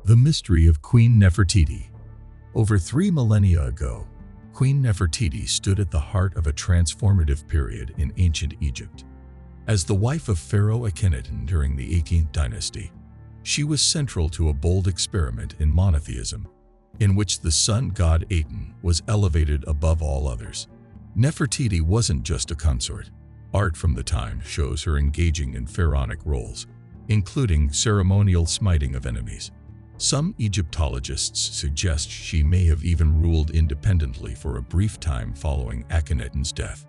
The mystery of Queen Nefertiti. Over 3 millennia ago, Queen Nefertiti stood at the heart of a transformative period in ancient Egypt. As the wife of Pharaoh Akhenaten during the 18th dynasty, she was central to a bold experiment in monotheism, in which the sun god Aten was elevated above all others. Nefertiti wasn't just a consort. Art from the time shows her engaging in pharaonic roles, including ceremonial smiting of enemies. Some Egyptologists suggest she may have even ruled independently for a brief time following Akhenaten's death.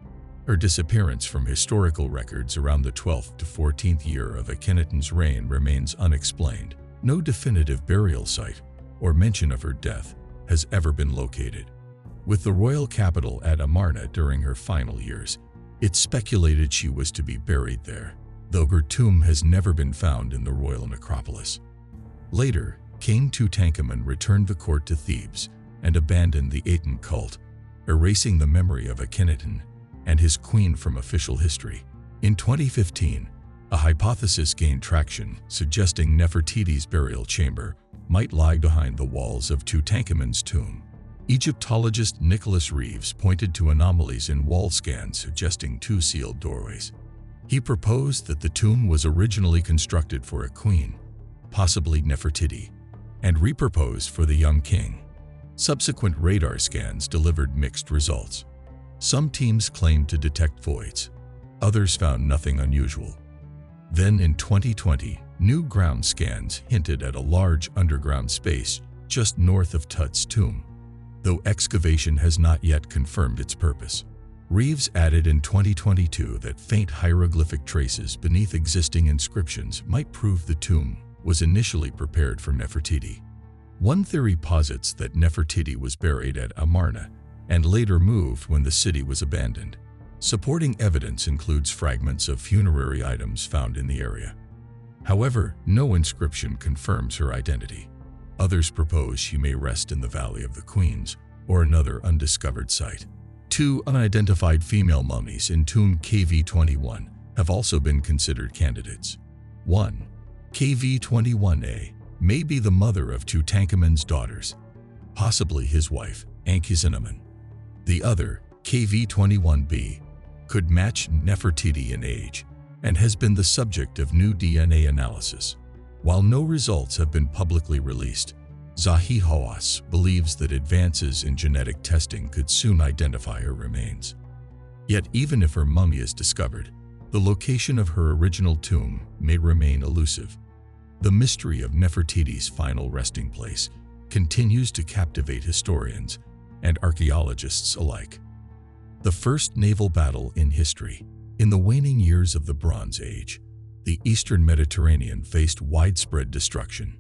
Her disappearance from historical records around the 12th to 14th year of Akhenaten's reign remains unexplained. No definitive burial site or mention of her death has ever been located. With the royal capital at Amarna during her final years, it's speculated she was to be buried there, though her tomb has never been found in the royal necropolis. Later, King Tutankhamun returned the court to Thebes and abandoned the Aten cult, erasing the memory of Akhenaten and his queen from official history. In 2015, a hypothesis gained traction suggesting Nefertiti's burial chamber might lie behind the walls of Tutankhamun's tomb. Egyptologist Nicholas Reeves pointed to anomalies in wall scans suggesting 2 sealed doorways. He proposed that the tomb was originally constructed for a queen, possibly Nefertiti, and repurposed for the young king. Subsequent radar scans delivered mixed results. Some teams claimed to detect voids. Others found nothing unusual. Then in 2020, new ground scans hinted at a large underground space just north of Tut's tomb, though excavation has not yet confirmed its purpose. Reeves added in 2022 that faint hieroglyphic traces beneath existing inscriptions might prove the tomb was initially prepared for Nefertiti. One theory posits that Nefertiti was buried at Amarna and later moved when the city was abandoned. Supporting evidence includes fragments of funerary items found in the area. However, no inscription confirms her identity. Others propose she may rest in the Valley of the Queens or another undiscovered site. 2 unidentified female mummies in tomb KV-21 have also been considered candidates. 1. KV-21A may be the mother of Tutankhamun's daughters, possibly his wife, Ankhesenamun. The other, KV-21B, could match Nefertiti in age and has been the subject of new DNA analysis. While no results have been publicly released, Zahi Hawass believes that advances in genetic testing could soon identify her remains. Yet even if her mummy is discovered, the location of her original tomb may remain elusive. The mystery of Nefertiti's final resting place continues to captivate historians and archaeologists alike. The first naval battle in history. In the waning years of the Bronze Age, the Eastern Mediterranean faced widespread destruction.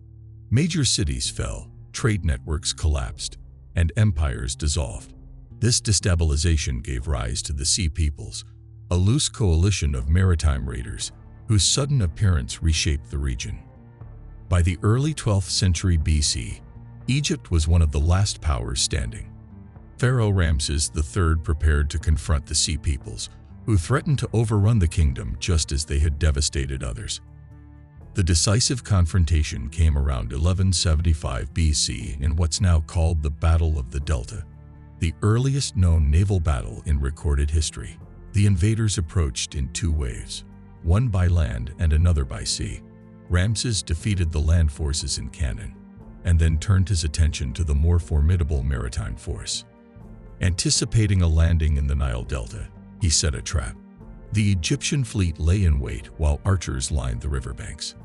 Major cities fell, trade networks collapsed, and empires dissolved. This destabilization gave rise to the Sea Peoples, a loose coalition of maritime raiders whose sudden appearance reshaped the region. By the early 12th century BC, Egypt was one of the last powers standing. Pharaoh Ramses III prepared to confront the Sea Peoples, who threatened to overrun the kingdom just as they had devastated others. The decisive confrontation came around 1175 BC in what's now called the Battle of the Delta, the earliest known naval battle in recorded history. The invaders approached in 2 waves, one by land and another by sea. Ramses defeated the land forces in Canaan, and then turned his attention to the more formidable maritime force. Anticipating a landing in the Nile Delta, he set a trap. The Egyptian fleet lay in wait while archers lined the riverbanks.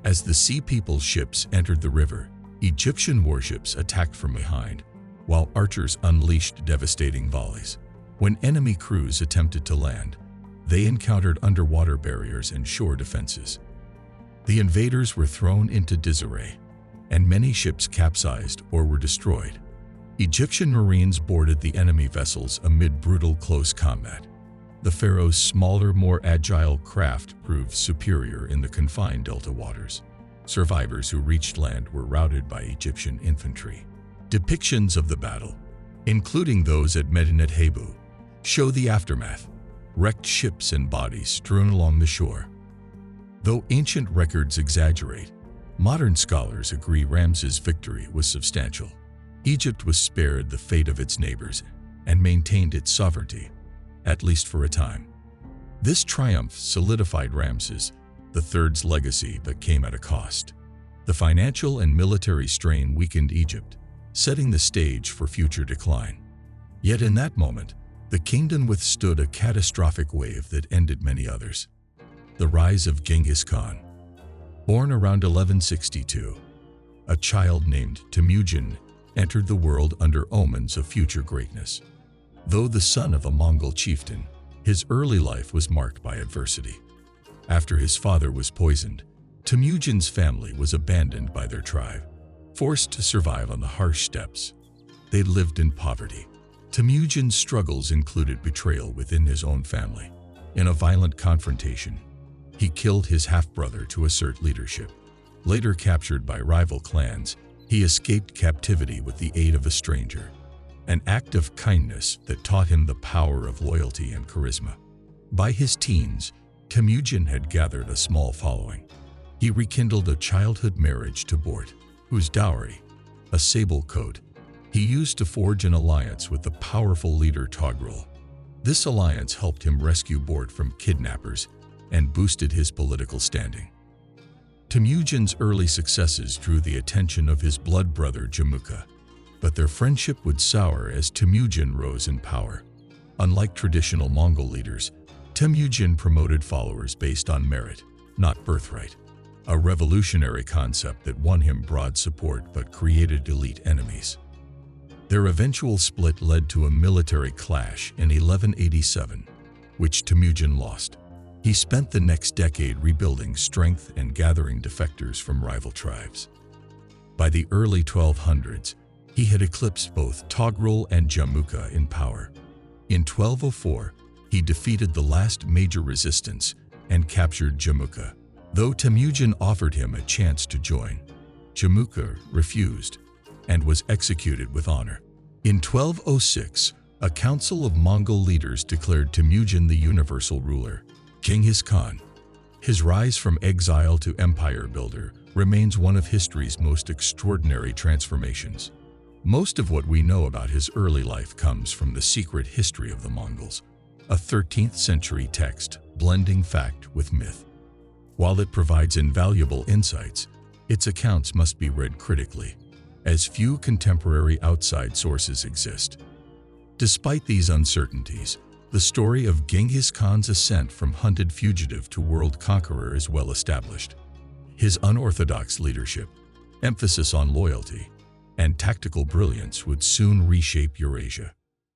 As the Sea People's ships entered the river, Egyptian warships attacked from behind, while archers unleashed devastating volleys. When enemy crews attempted to land, they encountered underwater barriers and shore defenses. The invaders were thrown into disarray, and many ships capsized or were destroyed. Egyptian Marines boarded the enemy vessels amid brutal close combat. The pharaoh's smaller, more agile craft proved superior in the confined delta waters. Survivors who reached land were routed by Egyptian infantry. Depictions of the battle, including those at Medinet Habu, show the aftermath: wrecked ships and bodies strewn along the shore. Though ancient records exaggerate, Modern scholars agree Ramses' victory was substantial. Egypt was spared the fate of its neighbors and maintained its sovereignty, at least for a time. This triumph solidified Ramses III's legacy but came at a cost. The financial and military strain weakened Egypt, setting the stage for future decline. Yet in that moment, the kingdom withstood a catastrophic wave that ended many others. The rise of Genghis Khan. Born around 1162, a child named Temujin entered the world under omens of future greatness. Though the son of a Mongol chieftain, his early life was marked by adversity. After his father was poisoned, Temujin's family was abandoned by their tribe, forced to survive on the harsh steppes. They lived in poverty. Temujin's struggles included betrayal within his own family. In a violent confrontation, he killed his half-brother to assert leadership. Later captured by rival clans, he escaped captivity with the aid of a stranger, an act of kindness that taught him the power of loyalty and charisma. By his teens, Temujin had gathered a small following. He rekindled a childhood marriage to Bort, whose dowry, a sable coat, he used to forge an alliance with the powerful leader Togrul. This alliance helped him rescue Bort from kidnappers and boosted his political standing. Temujin's early successes drew the attention of his blood brother Jamuka, but their friendship would sour as Temujin rose in power. Unlike traditional Mongol leaders, Temujin promoted followers based on merit, not birthright, a revolutionary concept that won him broad support but created elite enemies. Their eventual split led to a military clash in 1187, which Temujin lost. He spent the next decade rebuilding strength and gathering defectors from rival tribes. By the early 1200s, he had eclipsed both Togrul and Jamuka in power. In 1204, he defeated the last major resistance and captured Jamuka. Though Temujin offered him a chance to join, Jamuka refused and was executed with honor. In 1206, a council of Mongol leaders declared Temujin the universal ruler. Genghis Khan, his rise from exile to empire builder, remains one of history's most extraordinary transformations. Most of what we know about his early life comes from The Secret History of the Mongols, a 13th century text blending fact with myth. While it provides invaluable insights, its accounts must be read critically, as few contemporary outside sources exist. Despite these uncertainties, the story of Genghis Khan's ascent from hunted fugitive to world conqueror is well established. His unorthodox leadership, emphasis on loyalty, and tactical brilliance would soon reshape Eurasia.